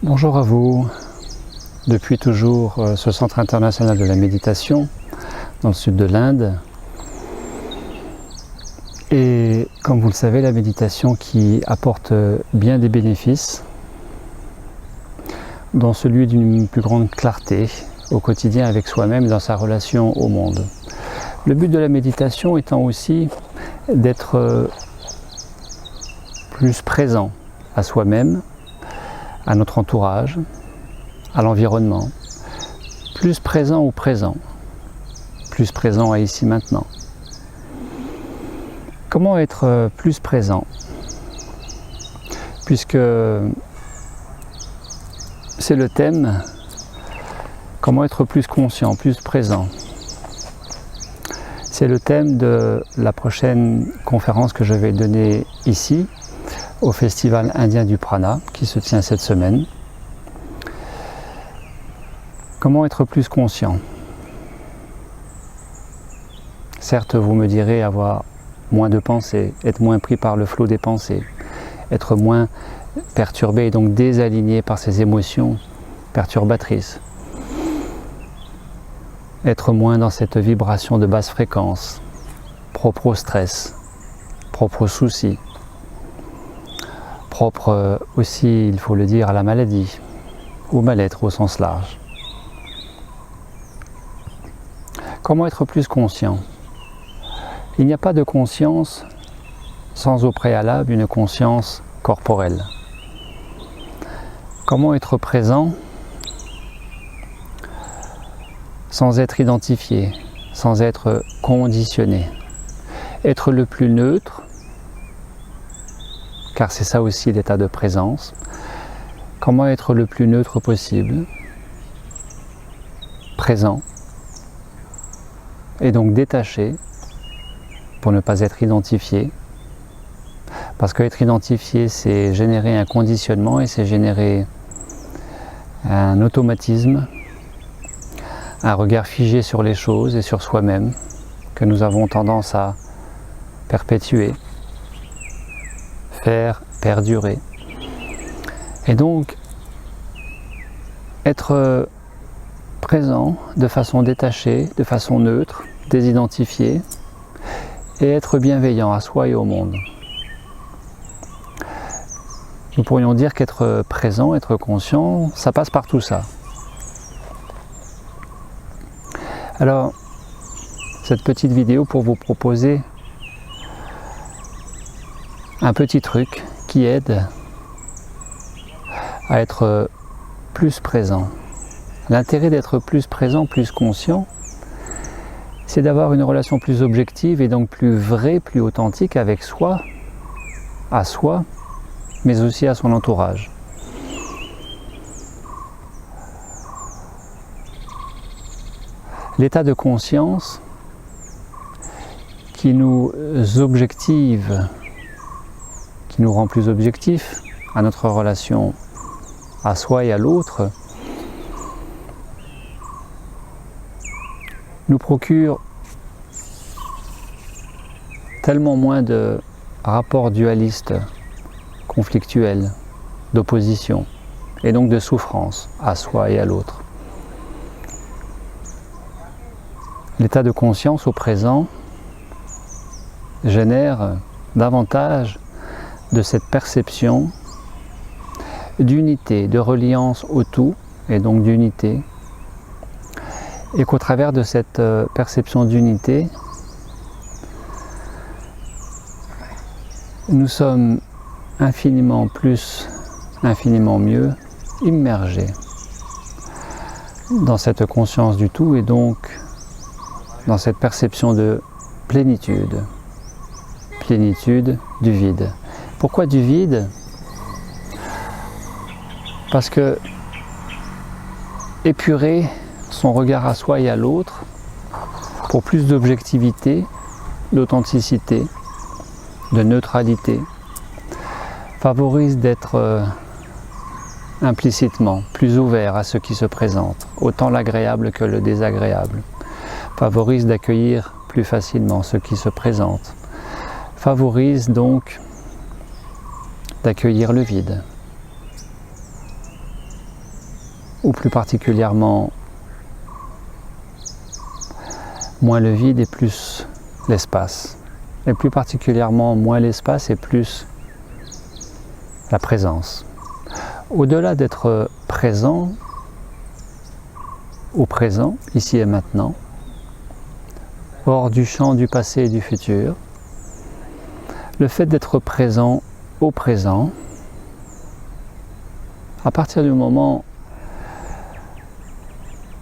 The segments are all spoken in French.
Bonjour à vous. Depuis toujours ce Centre international de la méditation dans le sud de l'Inde. Et comme vous le savez, la méditation qui apporte bien des bénéfices, dont celui d'une plus grande clarté au quotidien avec soi-même et dans sa relation au monde. Le but de la méditation étant aussi d'être plus présent à soi-même, à notre entourage, à l'environnement, plus présent au présent, plus présent à ici maintenant. Comment être plus présent? Puisque c'est le thème, comment être plus conscient, plus présent. C'est le thème de la prochaine conférence que je vais donner ici, au Festival indien du prana, qui se tient cette semaine. Comment être plus conscient? Certes, vous me direz avoir moins de pensées, être moins pris par le flot des pensées, être moins perturbé et donc désaligné par ces émotions perturbatrices, être moins dans cette vibration de basse fréquence, propre au stress, propre aux soucis, propre aussi, il faut le dire, à la maladie, au mal-être au sens large. Comment être plus conscient? Il n'y a pas de conscience sans au préalable une conscience corporelle. Comment être présent sans être identifié, sans être conditionné? Être le plus neutre, car c'est ça aussi l'état de présence. Comment être le plus neutre possible, présent, et donc détaché, pour ne pas être identifié. Parce qu'être identifié, c'est générer un conditionnement et c'est générer un automatisme, un regard figé sur les choses et sur soi-même, que nous avons tendance à perpétuer, faire perdurer. Et donc, être présent de façon détachée, de façon neutre, désidentifiée, et être bienveillant à soi et au monde. Nous pourrions dire qu'être présent, être conscient, ça passe par tout ça. Alors, cette petite vidéo pour vous proposer un petit truc qui aide à être plus présent. L'intérêt d'être plus présent, plus conscient, c'est d'avoir une relation plus objective et donc plus vraie, plus authentique avec soi, à soi, mais aussi à son entourage. L'état de conscience qui nous objective, qui nous rend plus objectifs à notre relation à soi et à l'autre, nous procure tellement moins de rapports dualistes, conflictuels, d'opposition, et donc de souffrance à soi et à l'autre. L'état de conscience au présent génère davantage de cette perception d'unité, de reliance au tout, et donc d'unité, et qu'au travers de cette perception d'unité, nous sommes infiniment plus, infiniment mieux immergés dans cette conscience du tout et donc dans cette perception de plénitude, plénitude du vide. Pourquoi du vide? Parce que épurer son regard à soi et à l'autre pour plus d'objectivité, d'authenticité, de neutralité, favorise d'être implicitement plus ouvert à ce qui se présente, autant l'agréable que le désagréable, favorise d'accueillir plus facilement ce qui se présente, favorise donc d'accueillir le vide. ou plus particulièrement moins le vide et plus l'espace. Et plus particulièrement moins l'espace et plus la présence. Au-delà d'être présent, au présent, ici et maintenant, hors du champ du passé et du futur, le fait d'être présent au présent, à partir du moment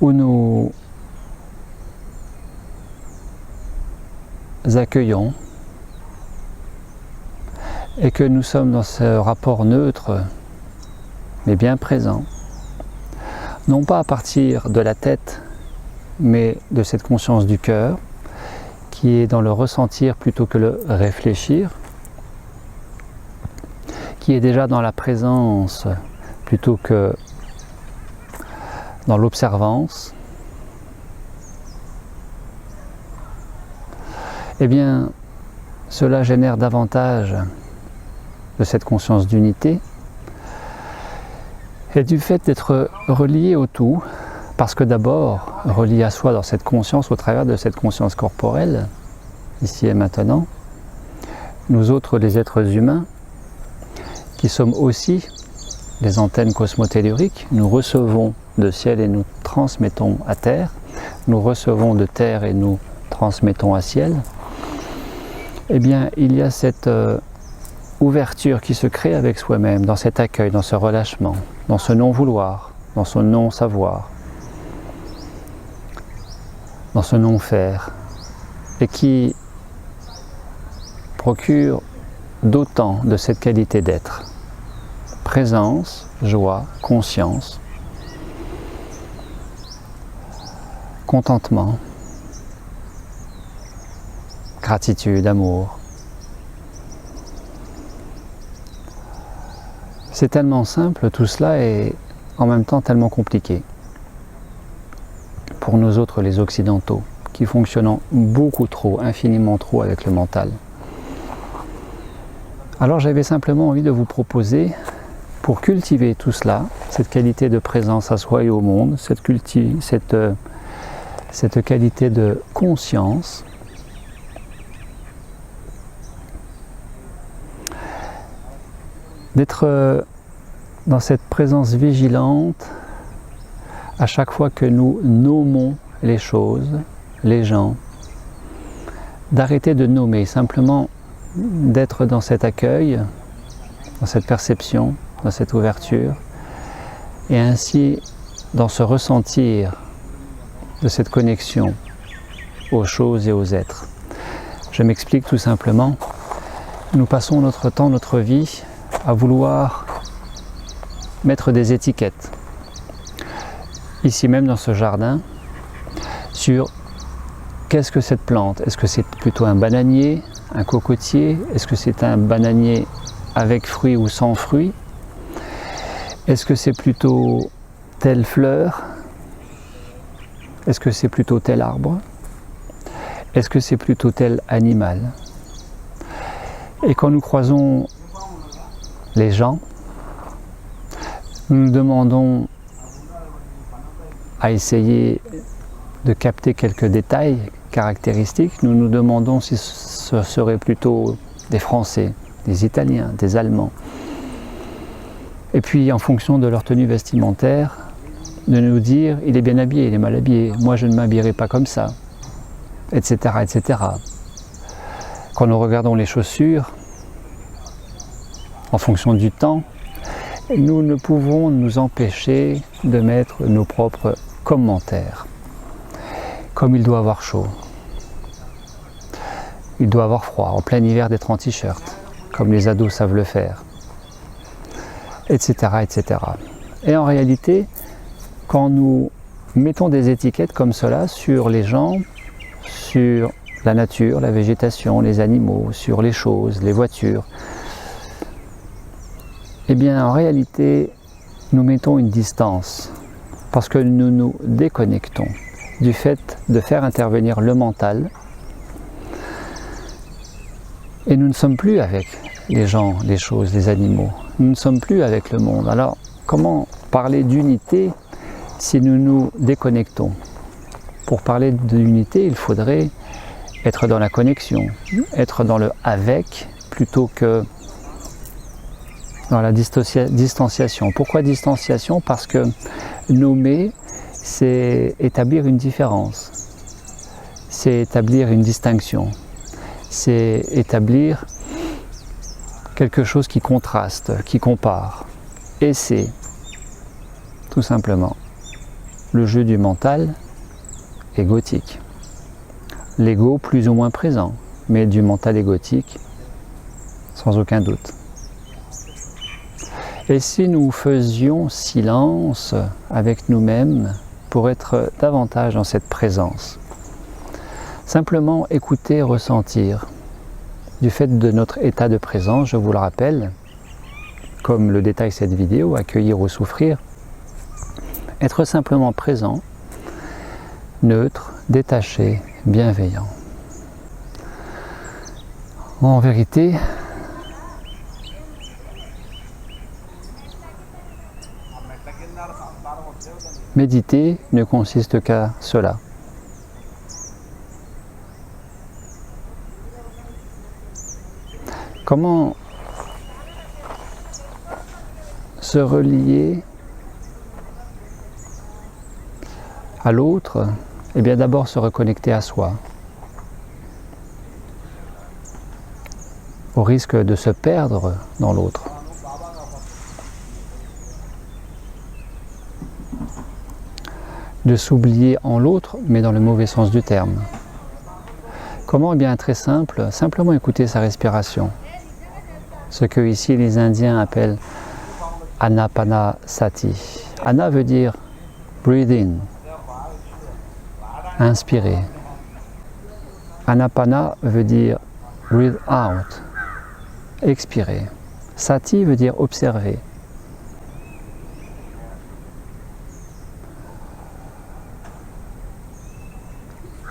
où nous accueillons et que nous sommes dans ce rapport neutre, mais bien présent, non pas à partir de la tête, mais de cette conscience du cœur, qui est dans le ressentir plutôt que le réfléchir, qui est déjà dans la présence plutôt que dans l'observance, eh bien, cela génère davantage de cette conscience d'unité et du fait d'être relié au tout, parce que d'abord, relié à soi dans cette conscience, au travers de cette conscience corporelle, ici et maintenant, nous autres, les êtres humains, qui sommes aussi les antennes cosmotelluriques, nous recevons de ciel et nous transmettons à terre, nous recevons de terre et nous transmettons à ciel, eh bien, il y a cette ouverture qui se crée avec soi-même, dans cet accueil, dans ce relâchement, dans ce non-vouloir, dans ce non-savoir, dans ce non-faire, et qui procure d'autant de cette qualité d'être. Présence, joie, conscience, contentement, gratitude, amour. C'est tellement simple tout cela et en même temps tellement compliqué pour nous autres les occidentaux qui fonctionnons beaucoup trop, infiniment trop avec le mental. Alors j'avais simplement envie de vous proposer, pour cultiver tout cela, cette qualité de présence à soi et au monde, cette qualité de conscience, d'être dans cette présence vigilante à chaque fois que nous nommons les choses, les gens, d'arrêter de nommer, simplement d'être dans cet accueil, dans cette perception, dans cette ouverture, et ainsi dans ce ressentir de cette connexion aux choses et aux êtres. Je m'explique tout simplement. Nous passons notre temps, notre vie, à vouloir mettre des étiquettes, ici même dans ce jardin, sur qu'est-ce que cette plante? Est-ce que c'est plutôt un bananier, un cocotier? Est-ce que c'est un bananier avec fruits ou sans fruits? Est-ce que c'est plutôt telle fleur? Est-ce que c'est plutôt tel arbre? Est-ce que c'est plutôt tel animal? Et quand nous croisons les gens, nous nous demandons à essayer de capter quelques détails caractéristiques. Nous nous demandons si ce seraient plutôt des Français, des Italiens, des Allemands. Et puis en fonction de leur tenue vestimentaire, de nous dire il est bien habillé, il est mal habillé, moi je ne m'habillerai pas comme ça, etc., etc. Quand nous regardons les chaussures, en fonction du temps, nous ne pouvons nous empêcher de mettre nos propres commentaires. Comme il doit avoir chaud, il doit avoir froid, en plein hiver d'être en t-shirt, comme les ados savent le faire, etc., etc. Et en réalité, quand nous mettons des étiquettes comme cela sur les gens, sur la nature, la végétation, les animaux, sur les choses, les voitures, eh bien en réalité, nous mettons une distance parce que nous nous déconnectons du fait de faire intervenir le mental et nous ne sommes plus avec les gens, les choses, les animaux. Nous ne sommes plus avec le monde. Alors, comment parler d'unité si nous nous déconnectons. Pour parler d'unité, il faudrait être dans la connexion, être dans le avec plutôt que dans la distanciation. Pourquoi distanciation? Parce que nommer, c'est établir une différence, c'est établir une distinction, c'est établir quelque chose qui contraste, qui compare. Et c'est tout simplement le jeu du mental égotique. L'ego plus ou moins présent, mais du mental égotique sans aucun doute. Et si nous faisions silence avec nous-mêmes pour être davantage dans cette présence, simplement écouter, ressentir, du fait de notre état de présence, je vous le rappelle, comme le détaille cette vidéo, accueillir ou souffrir, être simplement présent, neutre, détaché, bienveillant. En vérité, méditer ne consiste qu'à cela. Comment se relier à l'autre? Eh bien d'abord se reconnecter à soi, au risque de se perdre dans l'autre. De s'oublier en l'autre, mais dans le mauvais sens du terme. Comment? Eh bien très simple, simplement écouter sa respiration. Ce que ici les Indiens appellent Anapanasati. Ana veut dire breathe in, inspirer. Anapana veut dire breathe out, expirer. Sati veut dire observer.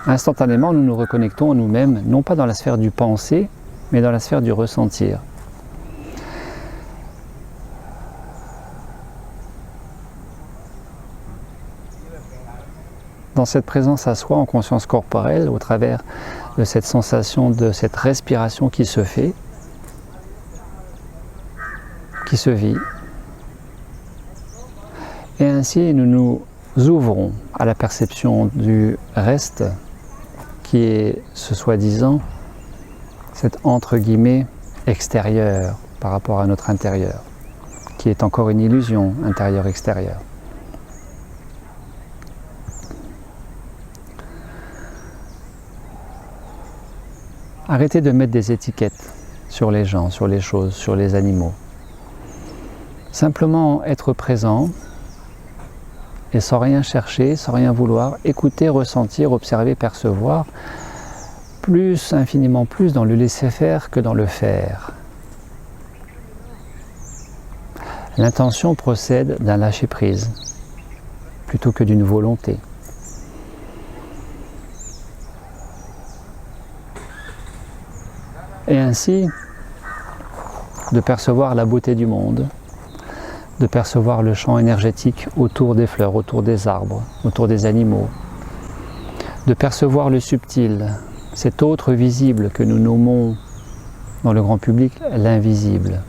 Instantanément, nous nous reconnectons à nous-mêmes, non pas dans la sphère du penser, mais dans la sphère du ressentir. Dans cette présence à soi en conscience corporelle, au travers de cette sensation, de cette respiration qui se fait, qui se vit. Et ainsi, nous nous ouvrons à la perception du reste, qui est ce soi-disant, cet entre guillemets extérieur par rapport à notre intérieur, qui est encore une illusion intérieure-extérieure. Arrêtez de mettre des étiquettes sur les gens, sur les choses, sur les animaux. Simplement être présent et sans rien chercher, sans rien vouloir, écouter, ressentir, observer, percevoir, plus, infiniment plus dans le laisser-faire que dans le faire. L'intention procède d'un lâcher-prise plutôt que d'une volonté. Et ainsi, de percevoir la beauté du monde, de percevoir le champ énergétique autour des fleurs, autour des arbres, autour des animaux, de percevoir le subtil, cet autre visible que nous nommons dans le grand public l'invisible.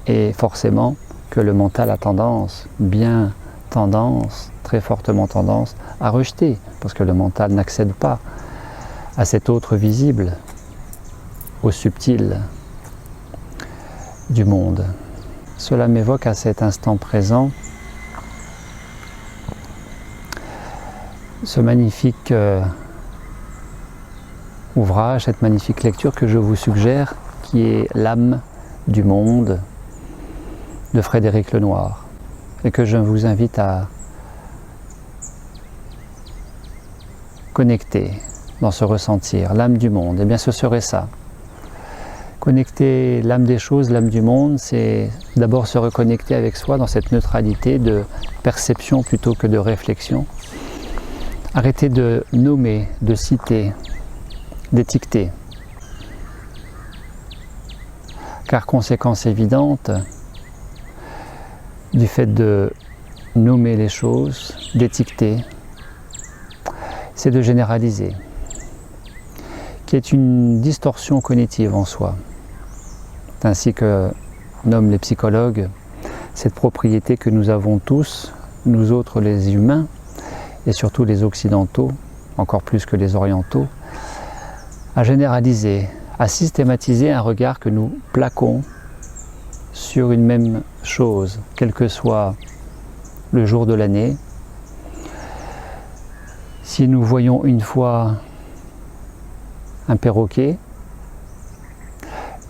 Et forcément que le mental a tendance, très fortement tendance, à rejeter, parce que le mental n'accède pas à cet autre visible, au subtil du monde. Cela m'évoque à cet instant présent ce magnifique ouvrage, cette magnifique lecture que je vous suggère, qui est L'âme du monde de Frédéric Lenoir, et que je vous invite à connecter dans ce ressentir. L'âme du monde, eh bien ce serait ça. Connecter l'âme des choses, l'âme du monde, c'est d'abord se reconnecter avec soi dans cette neutralité de perception plutôt que de réflexion. Arrêter de nommer, de citer, d'étiqueter. Car conséquence évidente, du fait de nommer les choses, d'étiqueter, c'est de généraliser, qui est une distorsion cognitive en soi. C'est ainsi que nomment les psychologues cette propriété que nous avons tous, nous autres les humains, et surtout les occidentaux, encore plus que les orientaux, à généraliser, à systématiser un regard que nous plaquons sur une même chose, quel que soit le jour de l'année. Si nous voyons une fois un perroquet,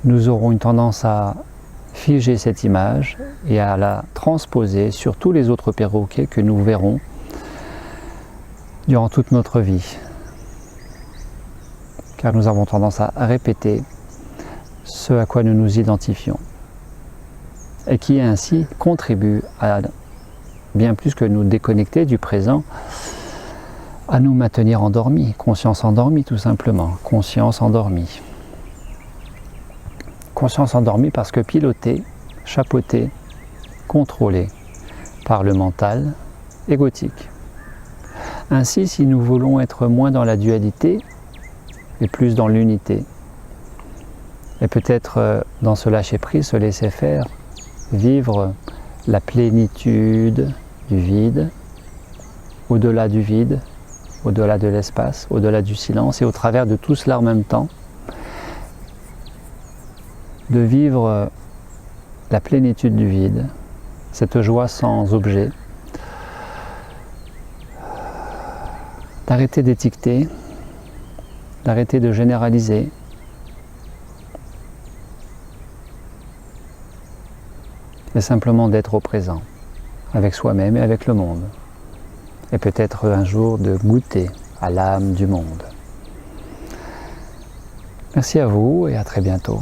nous aurons une tendance à figer cette image et à la transposer sur tous les autres perroquets que nous verrons durant toute notre vie. Car nous avons tendance à répéter ce à quoi nous nous identifions et qui ainsi contribue à, bien plus que nous déconnecter du présent, à nous maintenir endormis, conscience endormie tout simplement, conscience endormie. Conscience endormie parce que pilotée, chapeautée, contrôlée par le mental égotique. Ainsi, si nous voulons être moins dans la dualité et plus dans l'unité, et peut-être dans ce lâcher-prise, se laisser faire, vivre la plénitude du vide, au-delà du vide, au-delà de l'espace, au-delà du silence, et au travers de tout cela en même temps, de vivre la plénitude du vide, cette joie sans objet, d'arrêter d'étiqueter, d'arrêter de généraliser, et simplement d'être au présent, avec soi-même et avec le monde, et peut-être un jour de goûter à l'âme du monde. Merci à vous et à très bientôt.